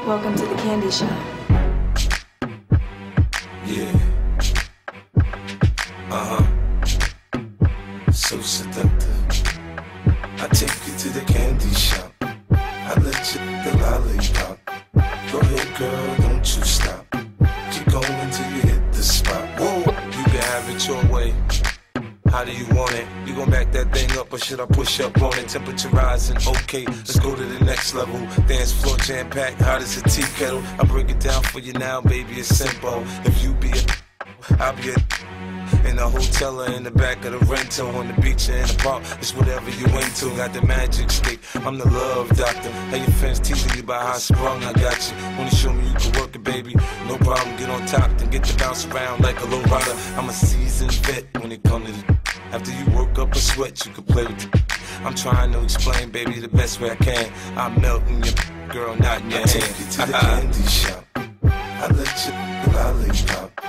Welcome to the candy shop. Yeah. So seductive. I take you to the candy shop. I let you the lollipop. Go ahead, girl, don't you stop. Keep going till you hit the spot. Whoa, you can have it your way. How do you want it? You gon' back that thing up or should I push up on it? Temperature rising, okay, let's go to the next level. Dance floor jam-packed, hot as a tea kettle. I break it down for you now, baby, it's simple. If you be a I'll be a in the hotel or in the back of the rental, on the beach or in the park, it's whatever you into. Got the magic stick, I'm the love doctor. Hey, your fans teasing you about how I sprung, I got you. Wanna show me you can work it, baby? No problem, get on top, then get to bounce around like a low rider. I'm a seasoned vet when it comes to the after you work up a sweat, you can play with it. I'm trying to explain, baby, the best way I can. I'm melting your girl, not in your hand. I take you to the candy shop. I let you lollipop.